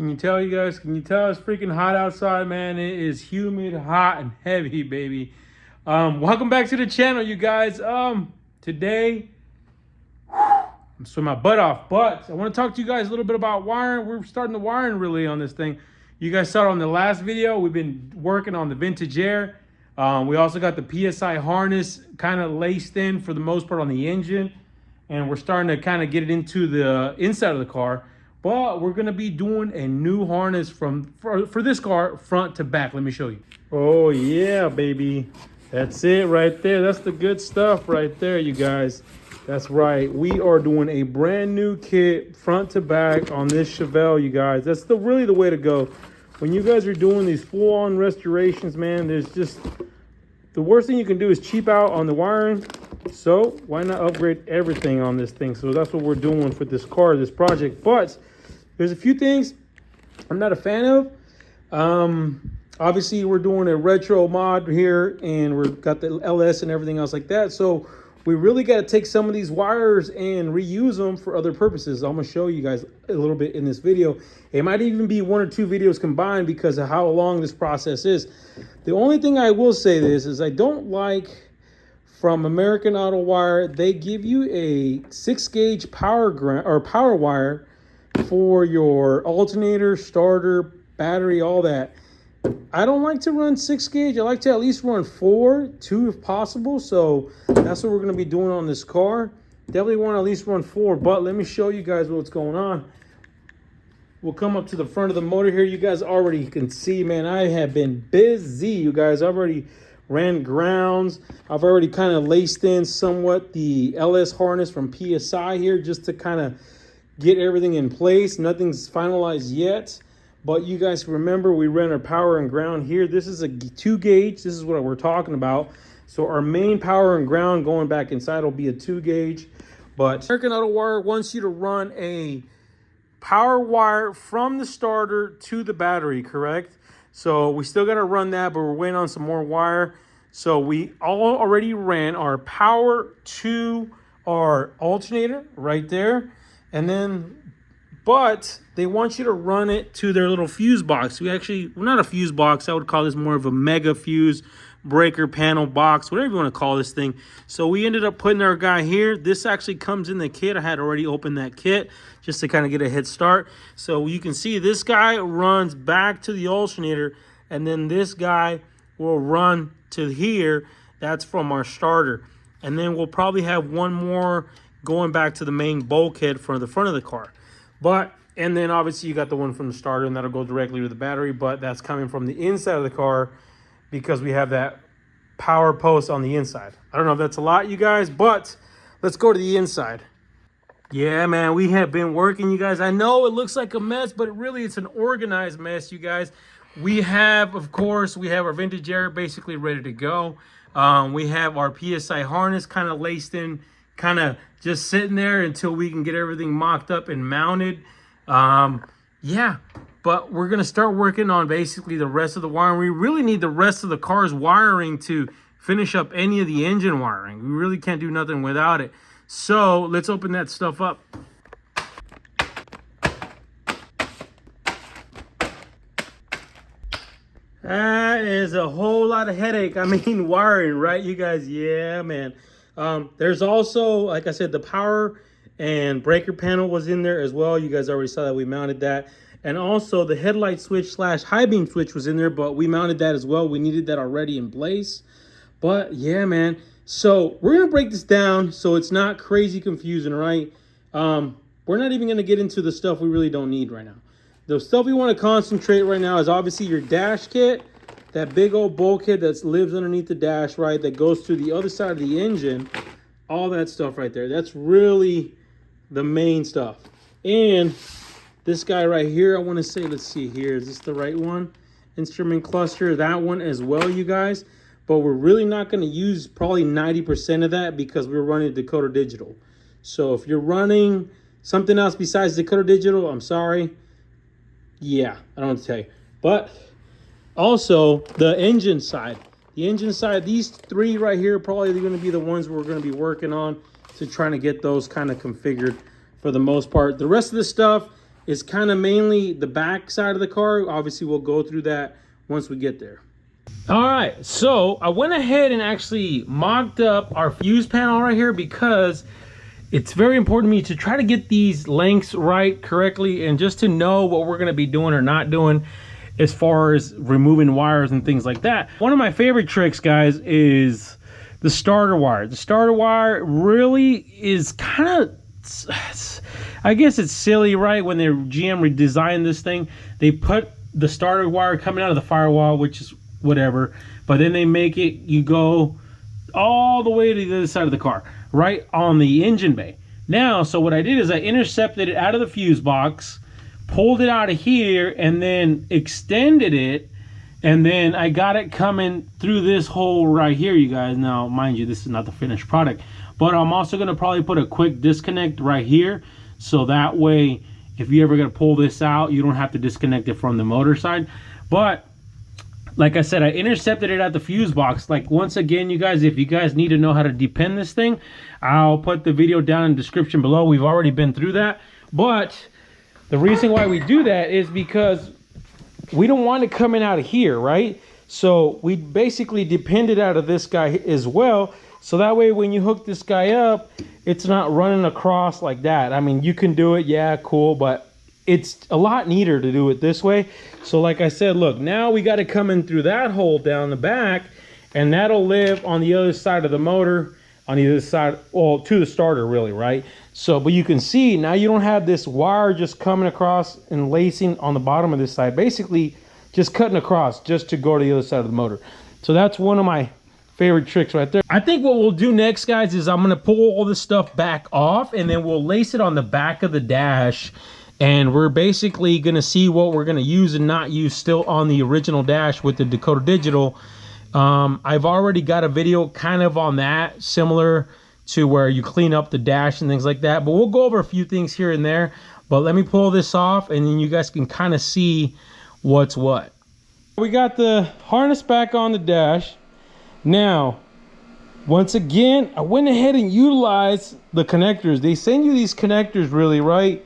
Can you tell, you guys? Can you tell it's freaking hot outside, man? It is humid, hot, and heavy, baby. Welcome back to the channel, you guys. Today I'm sweating my butt off, but I want to talk to you guys a little bit about wiring. We're starting the wiring really on this thing. You guys saw it on the last video. We've been working on the vintage air. We also got the PSI harness kind of laced in for the most part on the engine, and we're starting to kind of get it into the inside of the car. But we're gonna be doing a new harness for this car, front to back. Let me show you. Oh yeah, baby. That's it right there. That's the good stuff right there, you guys. That's right. We are doing a brand new kit, front to back, on this Chevelle, you guys. That's really the way to go. When you guys are doing these full-on restorations, man, there's just the worst thing you can do is cheap out on the wiring. So why not upgrade everything on this thing? So that's what we're doing for this car, this project. But there's a few things I'm not a fan of. Obviously, we're doing a retro mod here, and we've got the LS and everything else like that. So we really got to take some of these wires and reuse them for other purposes. I'm going to show you guys a little bit in this video. It might even be 1 or 2 videos combined because of how long this process is. The only thing I will say is I don't like from American Auto Wire, they give you a 6-gauge power wire for your alternator, starter, battery, all that. I don't like to run 6-gauge. I like to at least run 2 if possible. So that's what we're going to be doing on this car. Definitely want to at least run 4, but let me show you guys what's going on. We'll come up to the front of the motor here. You guys already can see, man, I have been busy, you guys. I've already ran grounds. I've already kind of laced in somewhat the LS harness from PSI here just to kind of get everything in place. Nothing's finalized yet, but you guys remember we ran our power and ground here. This is a 2-gauge. This is what we're talking about. So our main power and ground going back inside will be a 2-gauge, but American Auto Wire wants you to run a power wire from the starter to the battery, correct? So we still got to run that, but we're waiting on some more wire. So we already ran our power to our alternator right there. And then, but they want you to run it to their little fuse box. Well, not a fuse box. I would call this more of a mega fuse breaker panel box, whatever you want to call this thing. So we ended up putting our guy here. This actually comes in the kit. I had already opened that kit just to kind of get a head start. So you can see this guy runs back to the alternator, and then this guy will run to here. That's from our starter. And then we'll probably have one more going back to the main bulkhead for the front of the car. And then obviously you got the one from the starter, and that'll go directly to the battery, but that's coming from the inside of the car because we have that power post on the inside. I don't know if that's a lot, you guys, but let's go to the inside. Yeah, man, we have been working, you guys. I know it looks like a mess, but really it's an organized mess, you guys. We have, of course, we have our vintage air basically ready to go. We have our PSI harness kind of laced in, kind of just sitting there until we can get everything mocked up and mounted. Yeah, but we're going to start working on basically the rest of the wiring. We really need the rest of the car's wiring to finish up any of the engine wiring. We really can't do nothing without it. So let's open that stuff up. That is a whole lot of headache. I mean, wiring, right, you guys? Yeah, man. There's also, like I said, the power and breaker panel was in there as well. You guys already saw that we mounted that. And also the headlight switch / high beam switch was in there, but we mounted that as well. We needed that already in place. But yeah, man. So we're going to break this down so it's not crazy confusing, right? We're not even going to get into the stuff we really don't need right now. The stuff we want to concentrate right now is obviously your dash kit, that big old bulkhead that lives underneath the dash, right? That goes to the other side of the engine, all that stuff right there. That's really the main stuff. And this guy right here, I want to say, let's see here, is this the right one? Instrument cluster, that one as well, you guys. But we're really not going to use probably 90% of that because we're running Dakota Digital. So if you're running something else besides Dakota Digital, I'm sorry. Yeah, I don't know what to tell you. But also the engine side. The engine side, these 3 right here, probably going to be the ones we're going to be working on to trying to get those kind of configured for the most part. The rest of the stuff is kind of mainly the back side of the car. Obviously, we'll go through that once we get there. All right, so I went ahead and actually mocked up our fuse panel right here because it's very important to me to try to get these lengths right correctly and just to know what we're gonna be doing or not doing as far as removing wires and things like that. One of my favorite tricks, guys, is the starter wire. The starter wire really is kind of, I guess it's silly, right? When the GM redesigned this thing, they put the starter wire coming out of the firewall, which is whatever, but then they make it, you go all the way to the other side of the car, right on the engine bay. Now, so what I did is I intercepted it out of the fuse box, pulled it out of here, and then extended it, and then I got it coming through this hole right here, you guys. Now, mind you, this is not the finished product, but I'm also going to probably put a quick disconnect right here, so that way, if you ever going to pull this out, you don't have to disconnect it from the motor side. But like I said, I intercepted it at the fuse box. Like, once again, you guys, if you guys need to know how to depend this thing, I'll put the video down in the description below. We've already been through that. But the reason why we do that is because we don't want it coming out of here, right? So we basically depended out of this guy as well. So that way, when you hook this guy up, it's not running across like that. I mean, you can do it, yeah, cool, but it's a lot neater to do it this way. So like I said, look, now we got to come in through that hole down the back, and that'll live on the other side of the motor, on the other side, well, to the starter really, right? So, but you can see now you don't have this wire just coming across and lacing on the bottom of this side, basically just cutting across just to go to the other side of the motor. So that's one of my favorite tricks right there. I think what we'll do next, guys, is I'm going to pull all this stuff back off, and then we'll lace it on the back of the dash. And we're basically going to see what we're going to use and not use still on the original dash with the Dakota Digital. I've already got a video kind of on that, similar to where you clean up the dash and things like that. But we'll go over a few things here and there. But let me pull this off, and then you guys can kind of see what's what. We got the harness back on the dash. Now, once again, I went ahead and utilized the connectors. They send you these connectors, really, right,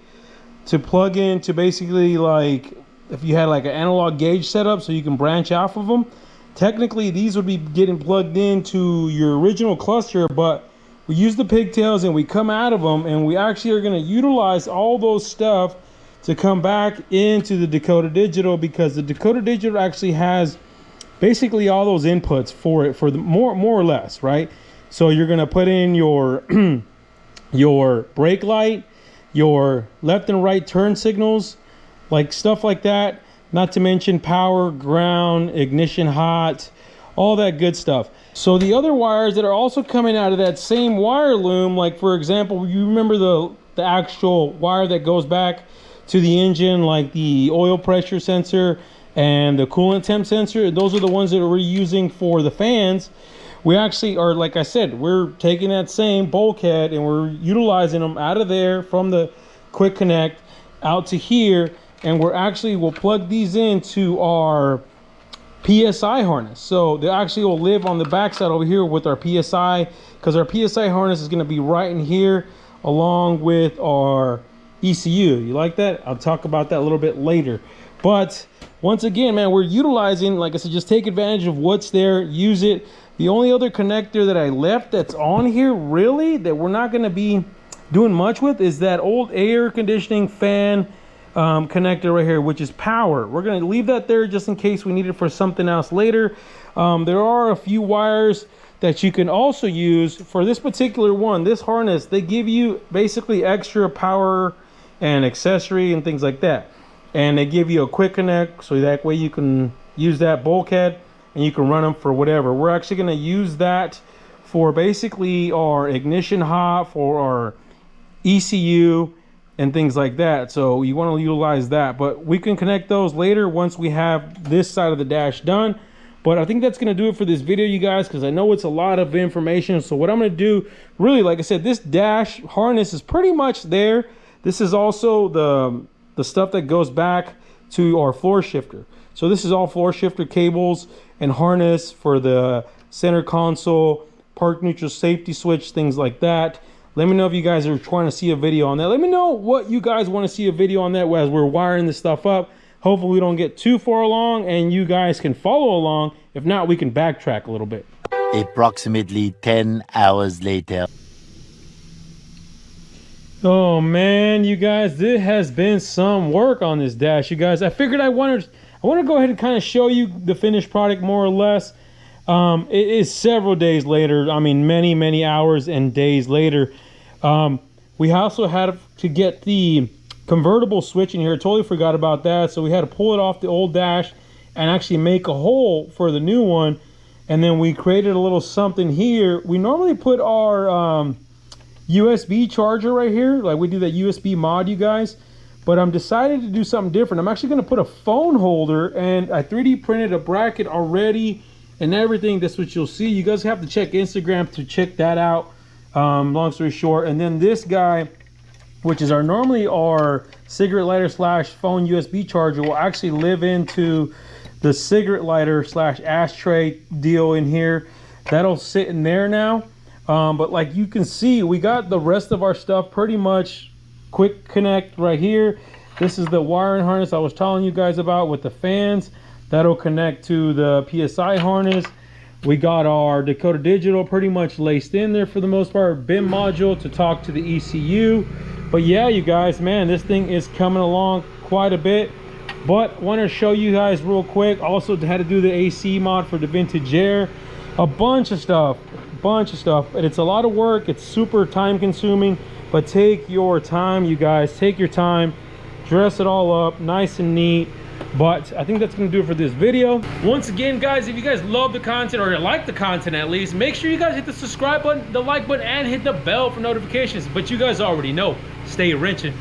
to plug in to basically, like, if you had like an analog gauge setup so you can branch off of them. Technically, these would be getting plugged into your original cluster, but we use the pigtails and we come out of them, and we actually are going to utilize all those stuff to come back into the Dakota Digital, because the Dakota Digital actually has basically all those inputs for it, for the more or less, right? So you're going to put in your your brake light, your left and right turn signals, like stuff like that, not to mention power, ground, ignition hot, all that good stuff. So the other wires that are also coming out of that same wire loom, like for example, you remember the actual wire that goes back to the engine, like the oil pressure sensor and the coolant temp sensor, those are the ones that we're using for the fans. We actually are, like I said, we're taking that same bulkhead and we're utilizing them out of there from the quick connect out to here, and we'll plug these into our PSI harness. So they actually will live on the backside over here with our PSI, because our PSI harness is going to be right in here along with our ECU. You like that? I'll talk about that a little bit later. But once again, man, we're utilizing, like I said, just take advantage of what's there, use it. The only other connector that I left that's on here, really, that we're not going to be doing much with, is that old air conditioning fan connector right here, which is power. We're going to leave that there just in case we need it for something else later. There are a few wires that you can also use for this particular one. This harness, they give you basically extra power and accessory and things like that. And they give you a quick connect, so that way you can use that bulkhead and you can run them for whatever. We're actually going to use that for basically our ignition hot, for our ECU and things like that. So you want to utilize that, but we can connect those later once we have this side of the dash done. But I think that's going to do it for this video, you guys, because I know it's a lot of information. So what I'm going to do, really, like I said, this dash harness is pretty much there. This is also the stuff that goes back to our floor shifter. So this is all floor shifter cables and harness for the center console, park neutral safety switch, things like that. Let me know if you guys are trying to see a video on that. Let me know what you guys want to see a video on that as we're wiring this stuff up. Hopefully we don't get too far along and you guys can follow along. If not, we can backtrack a little bit. Approximately 10 hours later. Oh man, you guys, this has been some work on this dash, you guys. I figured I want to go ahead and kind of show you the finished product more or less. It is several days later. I mean, many hours and days later. We also had to get the convertible switch in here. I totally forgot about that. So we had to pull it off the old dash and actually make a hole for the new one. And then we created a little something here. We normally put our USB charger right here. Like we do that USB mod, you guys. But I'm decided to do something different. I'm actually going to put a phone holder, and I 3D printed a bracket already and everything. That's what you'll see. You guys have to check Instagram to check that out. Long story short. And then this guy, which is normally our cigarette lighter slash phone USB charger, will actually live into the cigarette lighter slash ashtray deal in here. That'll sit in there now. But like you can see, we got the rest of our stuff pretty much quick connect right here. This is the wiring harness I was telling you guys about with the fans. That'll connect to the PSI harness. We got our Dakota Digital pretty much laced in there for the most part. BIM module to talk to the ECU. But yeah, you guys, man, this thing is coming along quite a bit. But want to show you guys real quick. Also had to do the AC mod for the Vintage Air. A bunch of stuff. But it's a lot of work. It's super time consuming. But take your time, you guys. Take your time. Dress it all up nice and neat. But I think that's going to do it for this video. Once again, guys, if you guys love the content, or like the content at least, make sure you guys hit the subscribe button, the like button, and hit the bell for notifications. But you guys already know, stay wrenching.